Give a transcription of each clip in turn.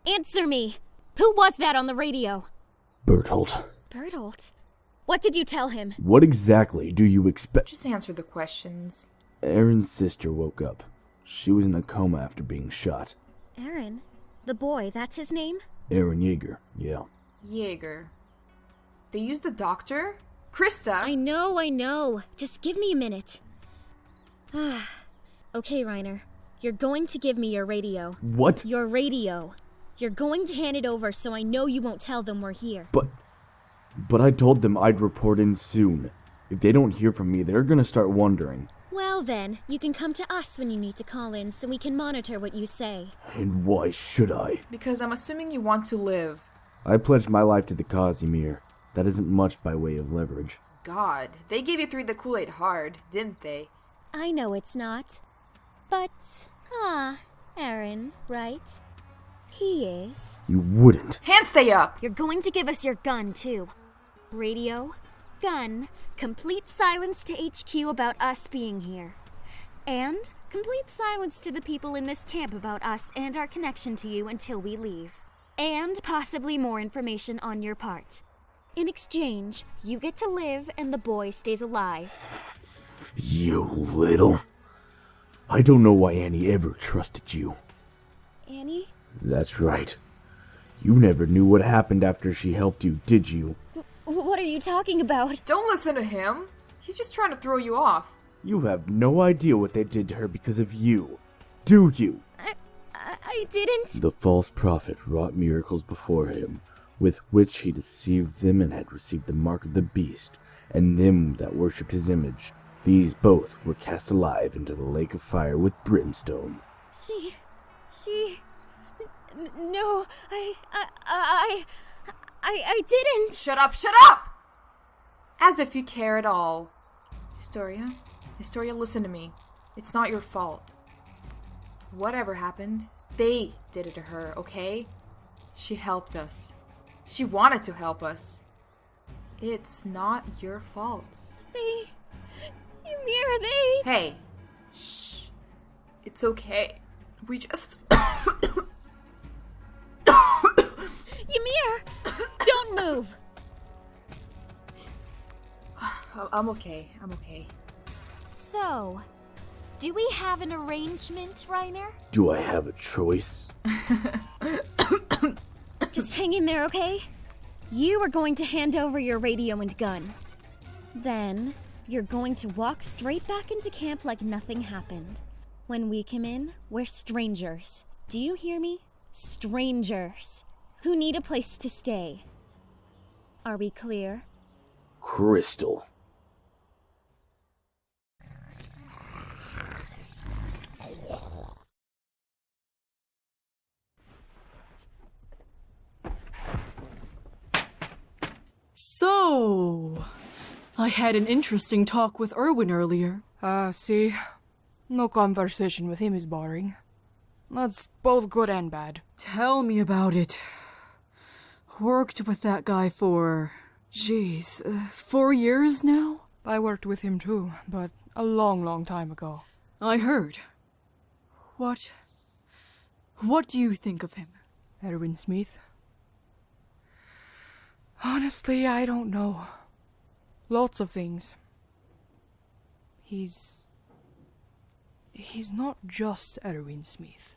Answer me! Who was that on the radio? Bertolt. Bertolt? What did you tell him? What exactly do you expect? Just answer the questions. Aaron's sister woke up. She was in a coma after being shot. Aaron? The boy, that's his name? Aaron Yeager, yeah. Yeager. They used the doctor? Krista! I know. Just give me a minute. Okay, Reiner. You're going to give me your radio. What? Your radio. You're going to hand it over so I know you won't tell them we're here. But I told them I'd report in soon. If they don't hear from me, they're gonna start wondering. Well then, you can come to us when you need to call in so we can monitor what you say. And why should I? Because I'm assuming you want to live. I pledged my life to the cause, Ymir. That isn't much by way of leverage. God, they gave you 3 the Kool-Aid hard, didn't they? I know it's not. But, Aaron, right? He is. You wouldn't. Hands stay up! You're going to give us your gun, too. Radio, gun, complete silence to HQ about us being here. And complete silence to the people in this camp about us and our connection to you until we leave. And possibly more information on your part. In exchange, you get to live and the boy stays alive. You little... I don't know why Annie ever trusted you. Annie? That's right. You never knew what happened after she helped you, did you? What are you talking about? Don't listen to him. He's just trying to throw you off. You have no idea what they did to her because of you. Do you? I didn't. The false prophet wrought miracles before him, with which he deceived them and had received the mark of the beast, and them that worshipped his image. These both were cast alive into the lake of fire with brimstone. No, I didn't. Shut up! As if you care at all. Historia, listen to me. It's not your fault. Whatever happened, they did it to her, okay? She helped us. She wanted to help us. It's not your fault. Ymir, Hey, shh. It's okay. We just... Ymir, don't move. I'm okay. So, do we have an arrangement, Reiner? Do I have a choice? Just hang in there, okay? You are going to hand over your radio and gun. Then, you're going to walk straight back into camp like nothing happened. When we come in, we're strangers. Do you hear me? Strangers. Who need a place to stay. Are we clear? Crystal. So, I had an interesting talk with Erwin earlier. See? No conversation with him is boring. That's both good and bad. Tell me about it. Worked with that guy for... 4 years now? I worked with him too, but a long time ago. I heard. What do you think of him? Erwin Smith? Honestly, I don't know. Lots of things. He's not just Erwin Smith.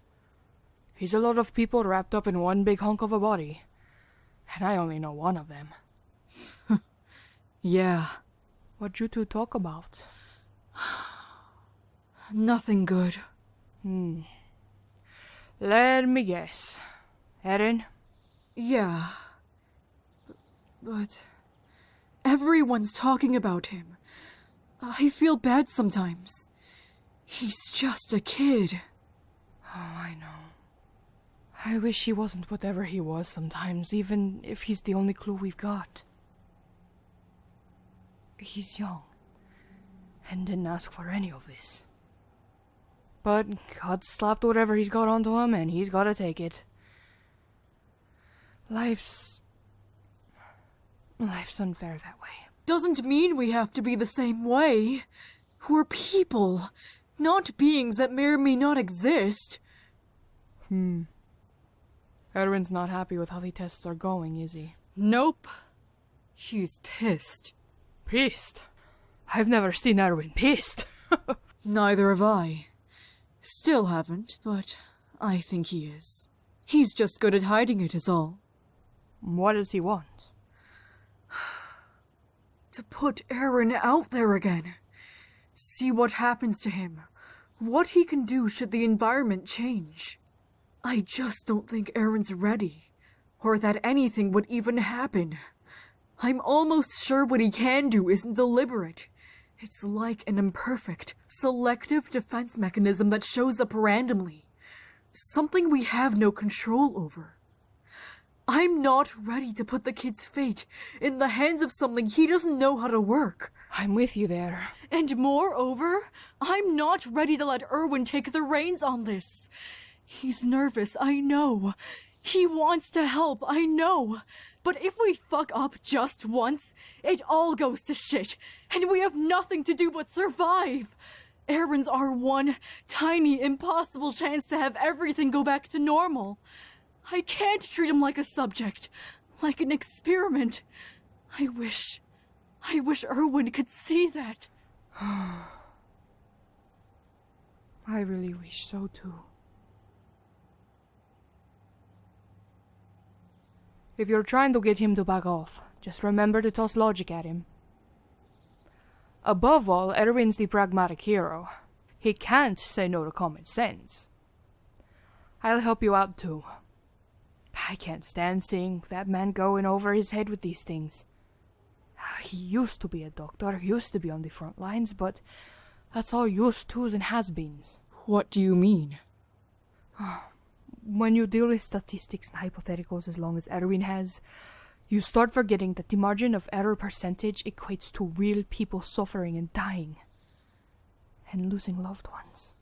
He's a lot of people wrapped up in one big hunk of a body. And I only know one of them. Yeah. What you two talk about? Nothing good. Let me guess. Eren? Yeah. But everyone's talking about him. I feel bad sometimes. He's just a kid. Oh, I know. I wish he wasn't whatever he was sometimes, even if he's the only clue we've got. He's young, and didn't ask for any of this. But God slapped whatever he's got onto him, and he's gotta take it. Life's unfair that way. Doesn't mean we have to be the same way. We're people, not beings that may or may not exist. Erwin's not happy with how the tests are going, is he? Nope. He's pissed. Pissed? I've never seen Erwin pissed. Neither have I. Still haven't, but I think he is. He's just good at hiding it is all. What does he want? To put Aaron out there again. See what happens to him. What he can do should the environment change. I just don't think Aaron's ready. Or that anything would even happen. I'm almost sure what he can do isn't deliberate. It's like an imperfect, selective defense mechanism that shows up randomly. Something we have no control over. I'm not ready to put the kid's fate in the hands of something he doesn't know how to work. I'm with you there. And moreover, I'm not ready to let Erwin take the reins on this. He's nervous, I know. He wants to help, I know. But if we fuck up just once, it all goes to shit, and we have nothing to do but survive. Aaron's our one tiny, impossible chance to have everything go back to normal. I can't treat him like a subject, like an experiment. I wish Erwin could see that. I really wish so too. If you're trying to get him to back off, just remember to toss logic at him. Above all, Erwin's the pragmatic hero. He can't say no to common sense. I'll help you out too. I can't stand seeing that man going over his head with these things. He used to be a doctor, used to be on the front lines, but that's all used tos and has-beens. What do you mean? When you deal with statistics and hypotheticals as long as Erwin has, you start forgetting that the margin of error percentage equates to real people suffering and dying. And losing loved ones.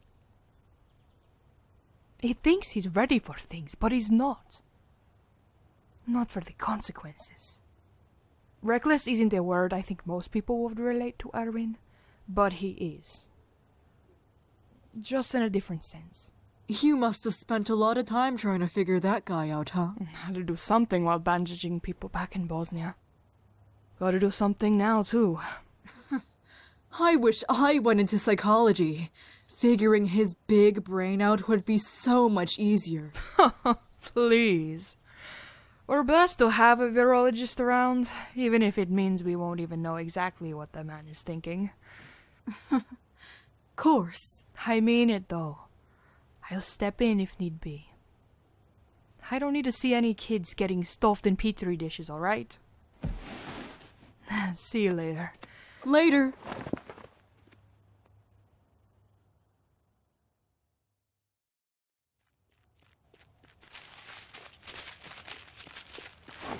He thinks he's ready for things, but he's not. Not for the consequences. Reckless isn't a word I think most people would relate to Erwin, but he is. Just in a different sense. You must have spent a lot of time trying to figure that guy out, huh? Had to do something while bandaging people back in Bosnia. Gotta do something now, too. I wish I went into psychology. Figuring his big brain out would be so much easier. Please. We're blessed to have a virologist around, even if it means we won't even know exactly what the man is thinking. Course. I mean it, though. I'll step in if need be. I don't need to see any kids getting stuffed in petri dishes, alright? See you later. Later.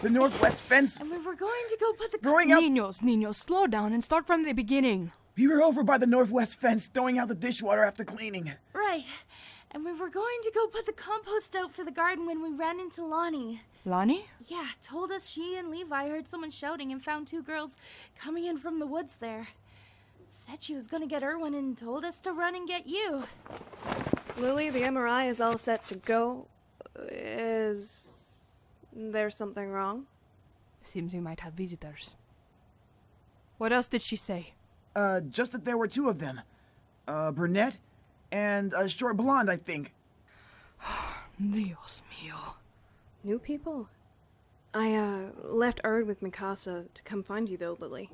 The northwest fence. And we were going to go put the... Throwing out... Niños, slow down and start from the beginning. We were over by the northwest fence, throwing out the dishwater after cleaning. Right. And we were going to go put the compost out for the garden when we ran into Lonnie. Lonnie? Yeah, told us she and Levi heard someone shouting and found two girls coming in from the woods there. Said she was gonna get Erwin and told us to run and get you. Lily, the MRI is all set to go. Is there something wrong? Seems we might have visitors. What else did she say? Just that there were two of them. A brunette and a short blonde, I think. Dios mío. New people? I, left Erd with Mikasa to come find you, though, Lily.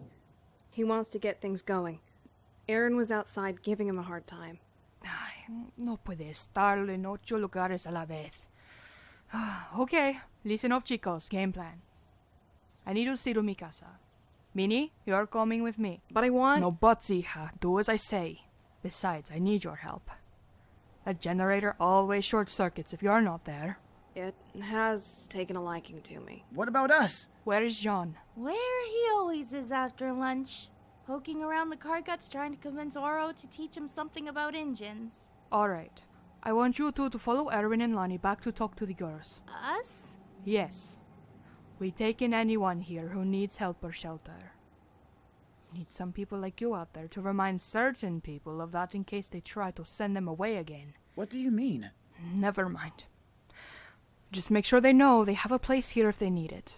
He wants to get things going. Aaron was outside giving him a hard time. No puede estarlo en 8 lugares a la vez. Okay, listen up, chicos. Game plan. I need to see to Mikasa. Minnie, you're coming with me. But I want... No buts, hija. Do as I say. Besides, I need your help. That generator always short circuits if you're not there. It has taken a liking to me. What about us? Where is Jean? Where he always is after lunch. Poking around the car guts trying to convince Oro to teach him something about engines. Alright. I want you two to follow Erwin and Lonnie back to talk to the girls. Us? Yes. We take in anyone here who needs help or shelter. Need some people like you out there to remind certain people of that in case they try to send them away again. What do you mean? Never mind. Just make sure they know they have a place here if they need it.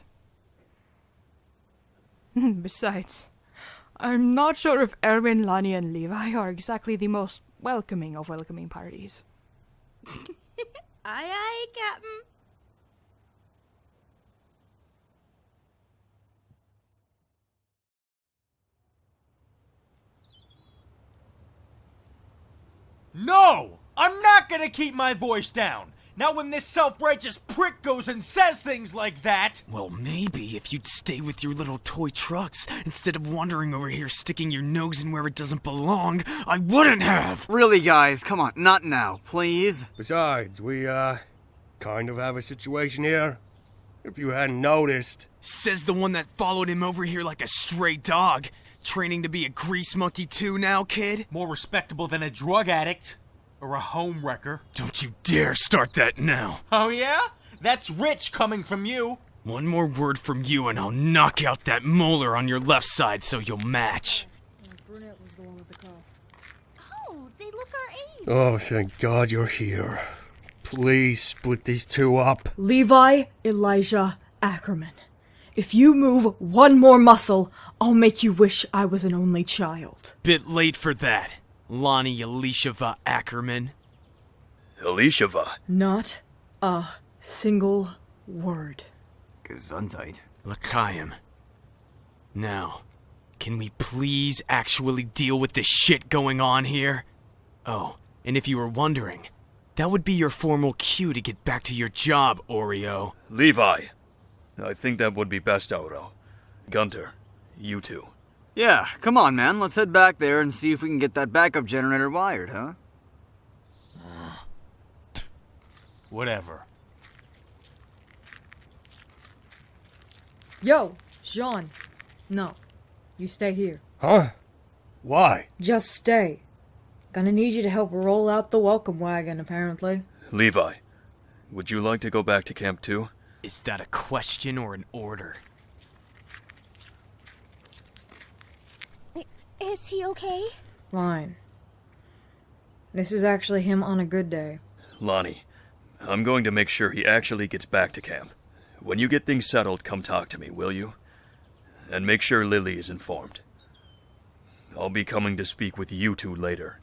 Besides, I'm not sure if Erwin, Lani, and Levi are exactly the most welcoming of welcoming parties. Aye, Captain. No! I'm not gonna keep my voice down! Not when this self-righteous prick goes and says things like that! Well, maybe if you'd stay with your little toy trucks instead of wandering over here sticking your nose in where it doesn't belong, I wouldn't have! Really, guys, come on, not now, please. Besides, we, kind of have a situation here. If you hadn't noticed. Says the one that followed him over here like a stray dog. Training to be a grease monkey too now, kid? More respectable than a drug addict. Or a home wrecker. Don't you dare start that now. Oh yeah? That's rich coming from you. One more word from you and I'll knock out that molar on your left side so you'll match. Brunette was the one with the cough. Oh, they look our age. Oh, thank God you're here. Please split these two up. Levi Elijah Ackerman. If you move one more muscle, I'll make you wish I was an only child. Bit late for that, Lonnie Elisheva Ackerman. Elisheva. Not a single word. Gesundheit. L'chaim. Now, can we please actually deal with this shit going on here? Oh, and if you were wondering, that would be your formal cue to get back to your job, Oreo. Levi. I think that would be best, Auro. Gunter, you two. Yeah, come on, man. Let's head back there and see if we can get that backup generator wired, huh? Whatever. Yo, Jean. No, you stay here. Huh? Why? Just stay. Gonna need you to help roll out the welcome wagon, apparently. Levi, would you like to go back to camp too? Is that a question or an order? Is he okay? Fine. This is actually him on a good day. Lonnie, I'm going to make sure he actually gets back to camp. When you get things settled, come talk to me, will you? And make sure Lily is informed. I'll be coming to speak with you two later.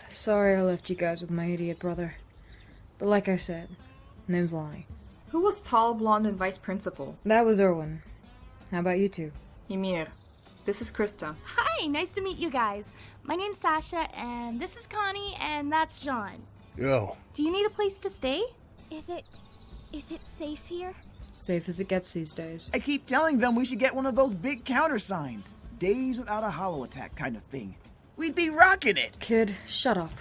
Sorry I left you guys with my idiot brother. But like I said, name's Lonnie. Who was tall, blonde, and vice principal? That was Erwin. How about you two? Ymir. This is Krista. Hi, nice to meet you guys. My name's Sasha, and this is Connie, and that's John. Yo. Do you need a place to stay? Is it safe here? Safe as it gets these days. I keep telling them we should get one of those big countersigns. Days without a hollow attack kind of thing. We'd be rocking it. Kid, shut up.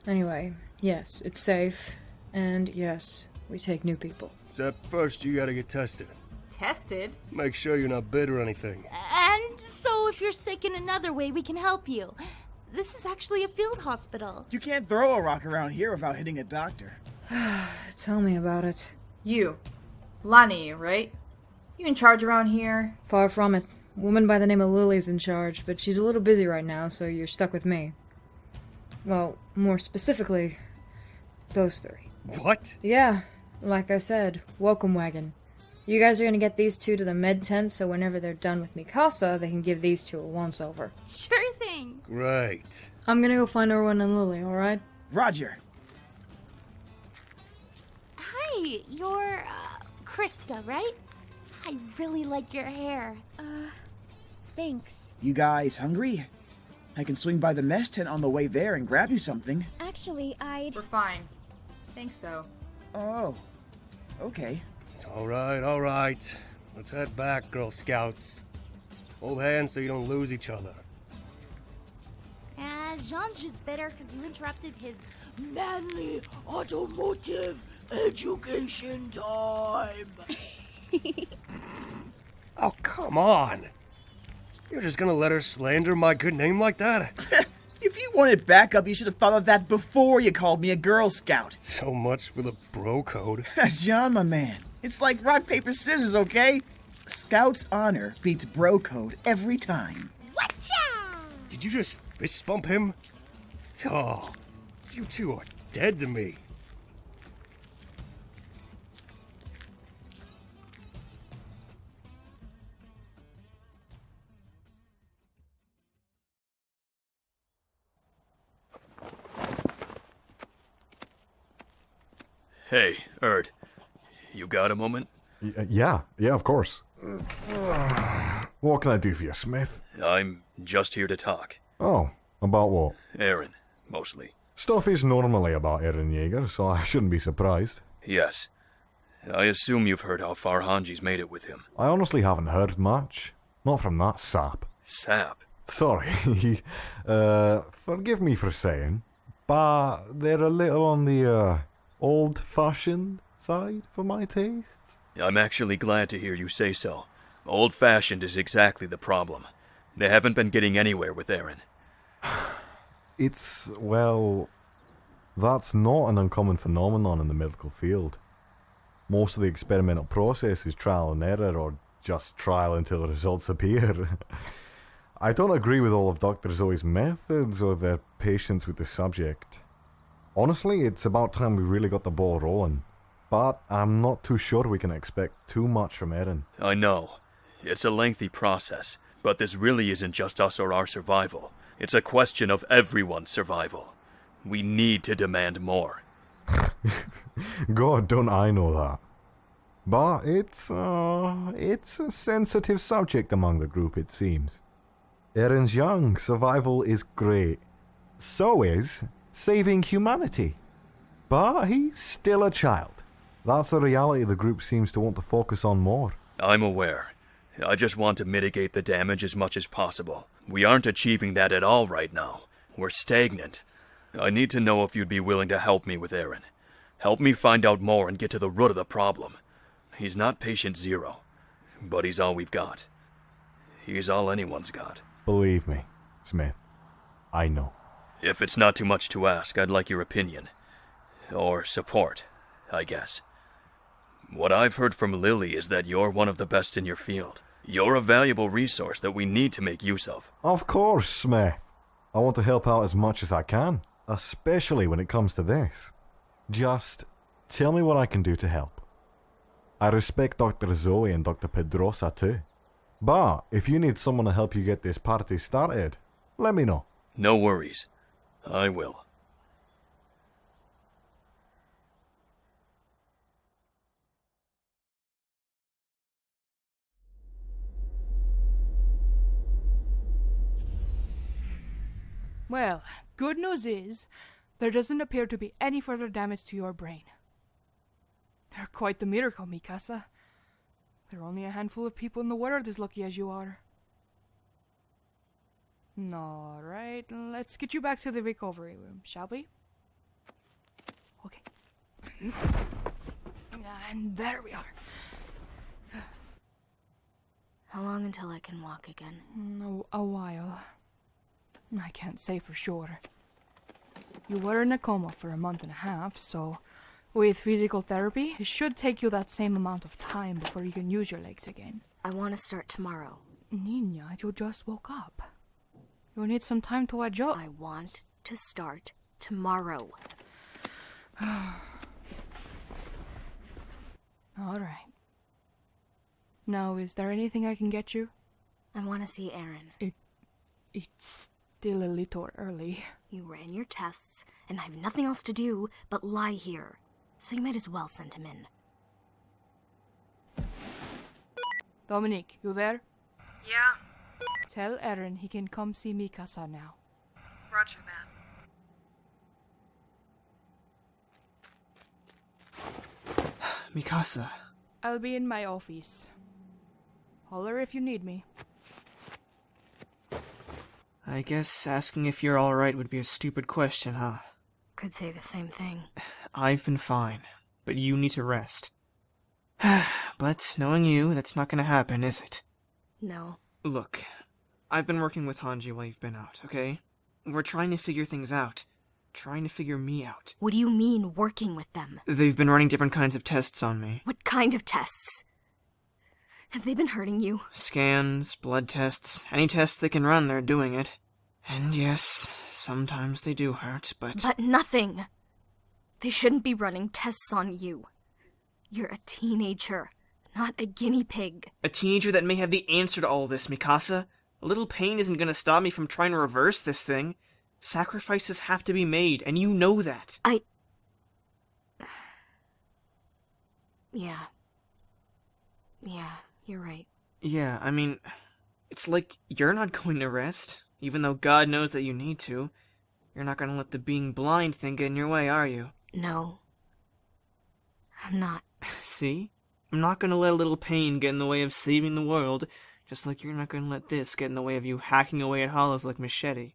Anyway, yes, it's safe. And yes, we take new people. Except first you gotta get tested. Tested? Make sure you're not bit or anything. And so if you're sick in another way, we can help you. This is actually a field hospital. You can't throw a rock around here without hitting a doctor. Tell me about it. You. Lani, right? You in charge around here? Far from it. A woman by the name of Lily's in charge, but she's a little busy right now, so you're stuck with me. Well, more specifically, those three. What? Yeah, like I said, welcome wagon. You guys are gonna get these two to the med tent, so whenever they're done with Mikasa, they can give these two a once-over. Sure thing. Great. I'm gonna go find Erwin and Lily, alright? Roger. Hi, you're, Krista, right? I really like your hair. Thanks. You guys hungry? I can swing by the mess tent on the way there and grab you something. Actually, I'd... We're fine. Thanks, though. Oh. Okay. It's alright. Let's head back, Girl Scouts. Hold hands so you don't lose each other. Jean's just bitter because you interrupted his manly automotive education time. Oh, come on. You're just gonna let her slander my good name like that? If you wanted backup, you should have thought of that before you called me a Girl Scout. So much for the bro code. John, my man. It's like rock, paper, scissors, okay? Scout's honor beats bro code every time. Whatcha? Did you just fist bump him? Oh, You two are dead to me. Hey, Erd. You got a moment? Yeah, of course. What can I do for you, Smith? I'm just here to talk. Oh, about what? Aaron, mostly. Stuff is normally about Eren Yeager, so I shouldn't be surprised. Yes. I assume you've heard how far Hanji's made it with him. I honestly haven't heard much. Not from that sap. Sap? Sorry. Forgive me for saying, but they're a little on the, old-fashioned side for my tastes. I'm actually glad to hear you say so. Old-fashioned is exactly the problem. They haven't been getting anywhere with Eren. It's, well, that's not an uncommon phenomenon in the medical field. Most of the experimental process is trial and error, or just trial until the results appear. I don't agree with all of Dr. Zoe's methods or their patience with the subject. Honestly, it's about time we really got the ball rolling. But I'm not too sure we can expect too much from Eren. I know. It's a lengthy process, but this really isn't just us or our survival. It's a question of everyone's survival. We need to demand more. God, don't I know that. But it's a sensitive subject among the group, it seems. Eren's young, survival is great. So is saving humanity. But he's still a child. That's the reality the group seems to want to focus on more. I'm aware. I just want to mitigate the damage as much as possible. We aren't achieving that at all right now. We're stagnant. I need to know if you'd be willing to help me with Eren. Help me find out more and get to the root of the problem. He's not patient zero, but he's all we've got. He's all anyone's got. Believe me, Smith. I know. If it's not too much to ask, I'd like your opinion. Or support, I guess. What I've heard from Lily is that you're one of the best in your field. You're a valuable resource that we need to make use of. Of course, Smith. I want to help out as much as I can, especially when it comes to this. Just tell me what I can do to help. I respect Dr. Zoe and Dr. Pedrosa too. But if you need someone to help you get this party started, let me know. No worries. I will. Well, good news is, there doesn't appear to be any further damage to your brain. They're quite the miracle, Mikasa. There are only a handful of people in the world as lucky as you are. Alright, let's get you back to the recovery room, shall we? Okay. And there we are. How long until I can walk again? A while. I can't say for sure. You were in a coma for a month and a half, so with physical therapy, it should take you that same amount of time before you can use your legs again. I want to start tomorrow. Nina, you just woke up. You'll need some time to adjust. I want to start tomorrow. Alright. Now, is there anything I can get you? I want to see Eren. It's still a little early. You ran your tests, and I have nothing else to do but lie here. So you might as well send him in. Dominique, you there? Yeah, Tell Eren he can come see Mikasa now. roger that. Mikasa. I'll be in my office. Holler if you need me. I guess asking if you're alright would be a stupid question, huh? Could say the same thing. I've been fine, but you need to rest. But knowing you, that's not gonna happen, is it? No. Look, I've been working with Hanji while you've been out, okay? We're trying to figure things out. Trying to figure me out. What do you mean, working with them? They've been running different kinds of tests on me. What kind of tests? Have they been hurting you? Scans, blood tests, any tests they can run, they're doing it. And yes, sometimes they do hurt, but... But nothing! They shouldn't be running tests on you. You're a teenager, not a guinea pig. A teenager that may have the answer to all this, Mikasa. A little pain isn't gonna stop me from trying to reverse this thing. Sacrifices have to be made, and you know that. Yeah, you're right. Yeah, I mean, it's like you're not going to rest, even though God knows that you need to. You're not gonna let the being blind thing get in your way, are you? No. I'm not. See? I'm not gonna let a little pain get in the way of saving the world, just like you're not gonna let this get in the way of you hacking away at hollows like Machete.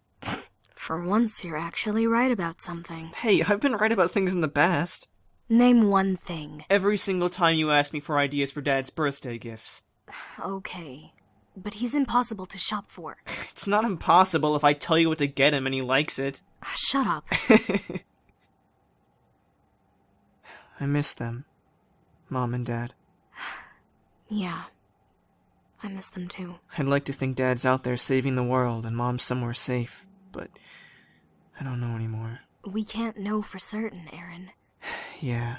For once, you're actually right about something. Hey, I've been right about things in the past. Name one thing. Every single time you ask me for ideas for Dad's birthday gifts. Okay, but he's impossible to shop for. It's not impossible if I tell you what to get him and he likes it. Shut up. I miss them. Mom and Dad. Yeah. I miss them too. I'd like to think Dad's out there saving the world and Mom's somewhere safe, but I don't know anymore. We can't know for certain, Aaron. Yeah.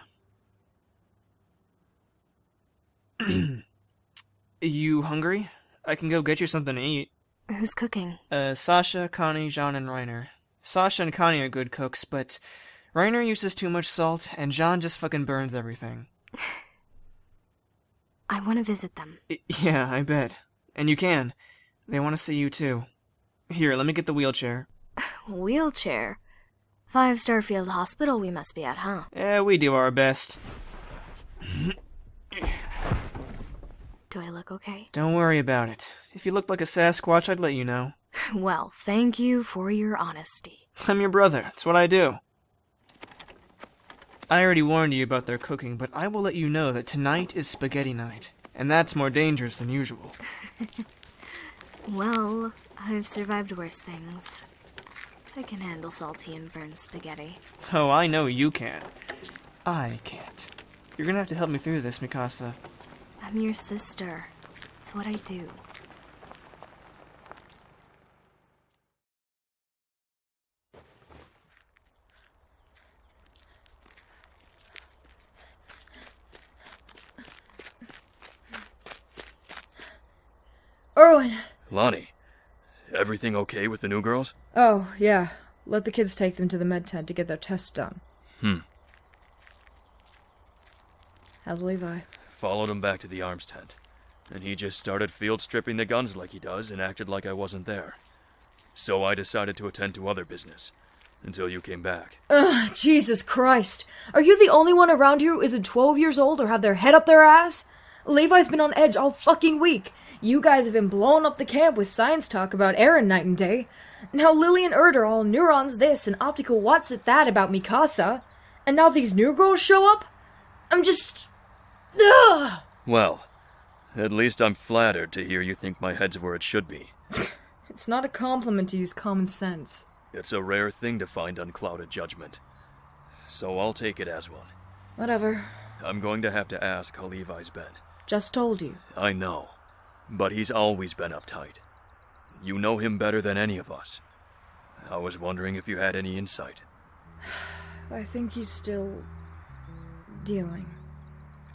You hungry? I can go get you something to eat. Who's cooking? Sasha, Connie, Jean, and Reiner. Sasha and Connie are good cooks, but Reiner uses too much salt, and Jean just fucking burns everything. I want to visit them. Yeah, I bet. And you can. They want to see you too. Here, let me get the wheelchair. Wheelchair? 5-star field hospital we must be at, huh? Yeah, we do our best. Do I look okay? Don't worry about it. If you looked like a Sasquatch, I'd let you know. Well, thank you for your honesty. I'm your brother. It's what I do. I already warned you about their cooking, but I will let you know that tonight is spaghetti night. And that's more dangerous than usual. Well, I've survived worse things. I can handle salty and burned spaghetti. Oh, I know you can. I can't. You're gonna have to help me through this, Mikasa. I'm your sister. It's what I do. Erwin! Lonnie, everything okay with the new girls? Oh, yeah. Let the kids take them to the med tent to get their tests done. How's Levi? Followed him back to the arms tent, and he just started field stripping the guns like he does and acted like I wasn't there. So I decided to attend to other business, until you came back. Ugh, Jesus Christ. Are you the only one around here who isn't 12 years old or have their head up their ass? Levi's been on edge all fucking week. You guys have been blowing up the camp with science talk about Aaron night and day. Now Lily and Erd are all neurons this and optical what's it that about Mikasa. And now these new girls show up? I'm just... Ugh! Well, at least I'm flattered to hear you think my head's where it should be. It's not a compliment to use common sense. It's a rare thing to find unclouded judgment. So I'll take it as one. Whatever. I'm going to have to ask how Levi's been. Just told you. I know. But he's always been uptight. You know him better than any of us. I was wondering if you had any insight. I think he's still... dealing.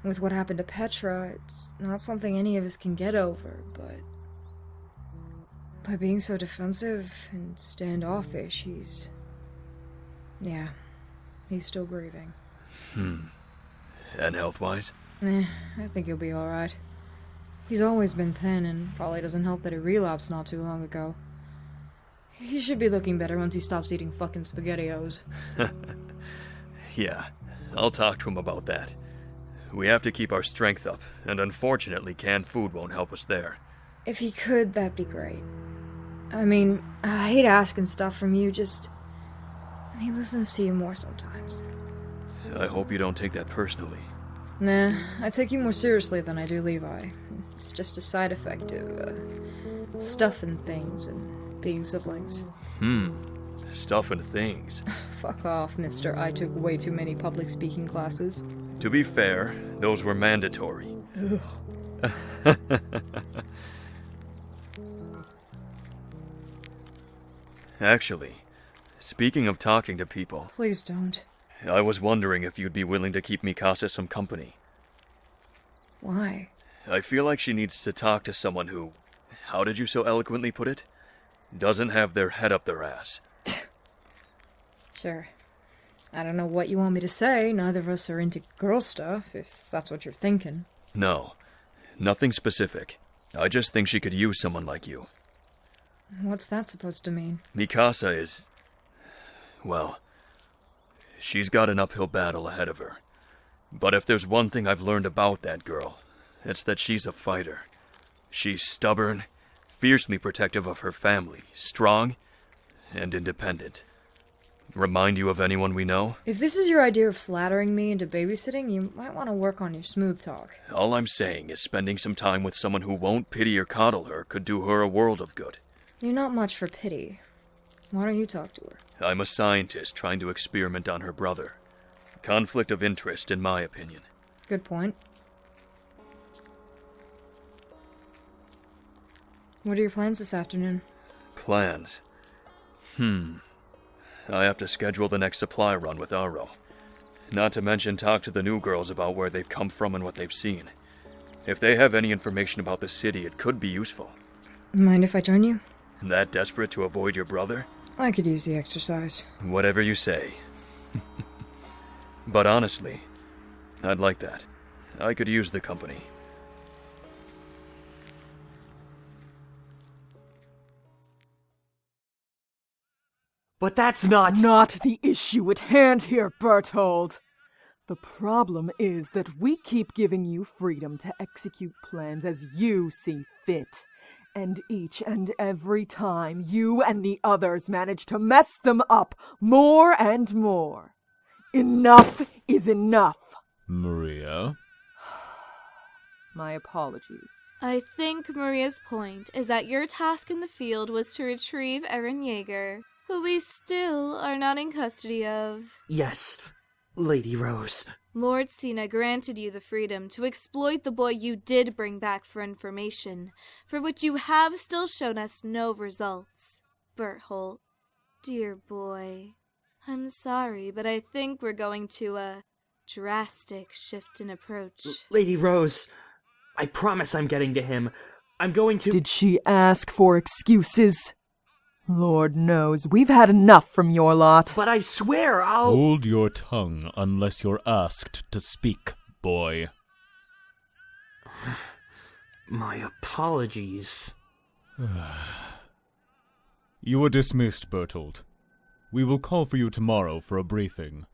With what happened to Petra, it's not something any of us can get over, but... by being so defensive and standoffish, he's... yeah, he's still grieving. And health-wise? I think he'll be alright. He's always been thin, and probably doesn't help that he relapsed not too long ago. He should be looking better once he stops eating fucking SpaghettiOs. Yeah, I'll talk to him about that. We have to keep our strength up, and unfortunately canned food won't help us there. If he could, that'd be great. I mean, I hate asking stuff from you, just... he listens to you more sometimes. I hope you don't take that personally. Nah, I take you more seriously than I do Levi. It's just a side effect of, stuff and things and being siblings. Stuff and things. Fuck off, mister. I took way too many public speaking classes. To be fair, those were mandatory. Actually, speaking of talking to people, Please don't. I was wondering if you'd be willing to keep Mikasa some company. Why? I feel like she needs to talk to someone who, how did you so eloquently put it? Doesn't have their head up their ass. Sure. I don't know what you want me to say. Neither of us are into girl stuff, if that's what you're thinking. No, nothing specific. I just think she could use someone like you. What's that supposed to mean? Mikasa is... well, she's got an uphill battle ahead of her. But if there's one thing I've learned about that girl, it's that she's a fighter. She's stubborn, fiercely protective of her family, strong, and independent. Remind you of anyone we know? If this is your idea of flattering me into babysitting, you might want to work on your smooth talk. All I'm saying is spending some time with someone who won't pity or coddle her could do her a world of good. You're not much for pity. Why don't you talk to her? I'm a scientist trying to experiment on her brother. Conflict of interest, in my opinion. Good point. What are your plans this afternoon? Plans? I have to schedule the next supply run with Aro. Not to mention talk to the new girls about where they've come from and what they've seen. If they have any information about the city, it could be useful. Mind if I join you? That desperate to avoid your brother? I could use the exercise. Whatever you say. But honestly, I'd like that. I could use the company. But that's not the issue at hand here, Berthold. The problem is that we keep giving you freedom to execute plans as you see fit. And each and every time, you and the others manage to mess them up more and more. Enough is enough. Maria? My apologies. I think Maria's point is that your task in the field was to retrieve Eren Yeager, who we still are not in custody of. Yes, Lady Rose. Lord Sina granted you the freedom to exploit the boy you did bring back for information, for which you have still shown us no results. Berthold, dear boy, I'm sorry, but I think we're going to a drastic shift in approach. Lady Rose, I promise I'm getting to him. I'm going to... Did she ask for excuses? Lord knows, we've had enough from your lot. But I swear I'll... Hold your tongue unless you're asked to speak, boy. My apologies. You are dismissed, Berthold. We will call for you tomorrow for a briefing.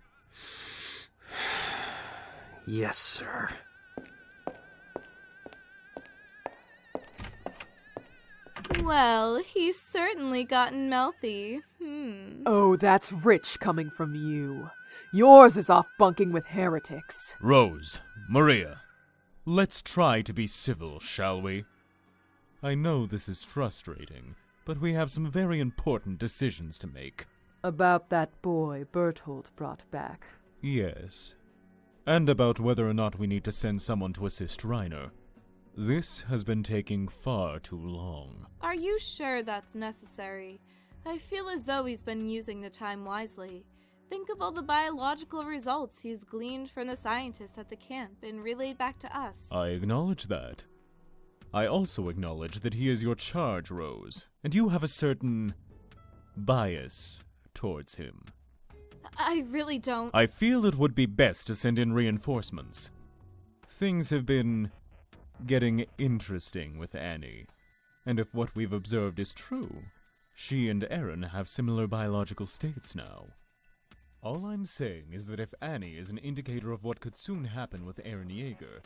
Yes, sir. Well, he's certainly gotten mouthy. Oh, that's rich coming from you. Yours is off bunking with heretics. Rose, Maria, let's try to be civil, shall we? I know this is frustrating, but we have some very important decisions to make. About that boy Berthold brought back. Yes. And about whether or not we need to send someone to assist Reiner. This has been taking far too long. Are you sure that's necessary? I feel as though he's been using the time wisely. Think of all the biological results he's gleaned from the scientists at the camp and relayed back to us. I acknowledge that. I also acknowledge that he is your charge, Rose, and you have a certain bias towards him. I really don't. I feel it would be best to send in reinforcements. Things have been getting interesting with Annie, and if what we've observed is true, she and Eren have similar biological states now. All I'm saying is that if Annie is an indicator of what could soon happen with Eren Yeager,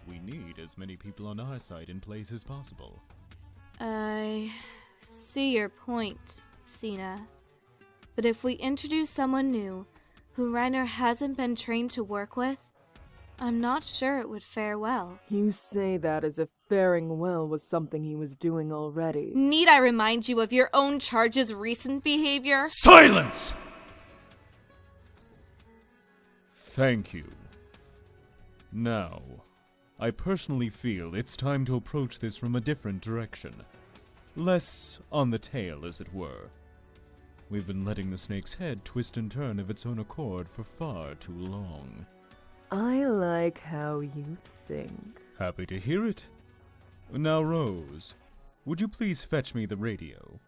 we need as many people on our side in place as possible. I see your point, Sina. But if we introduce someone new, who Reiner hasn't been trained to work with, I'm not sure it would fare well. You say that as if faring well was something he was doing already. Need I remind you of your own charge's recent behavior? Silence! Thank you. Now, I personally feel it's time to approach this from a different direction. Less on the tail, as it were. We've been letting the snake's head twist and turn of its own accord for far too long. I like how you think. Happy to hear it. Now, Rose, would you please fetch me the radio?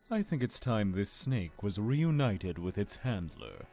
I think it's time this snake was reunited with its handler.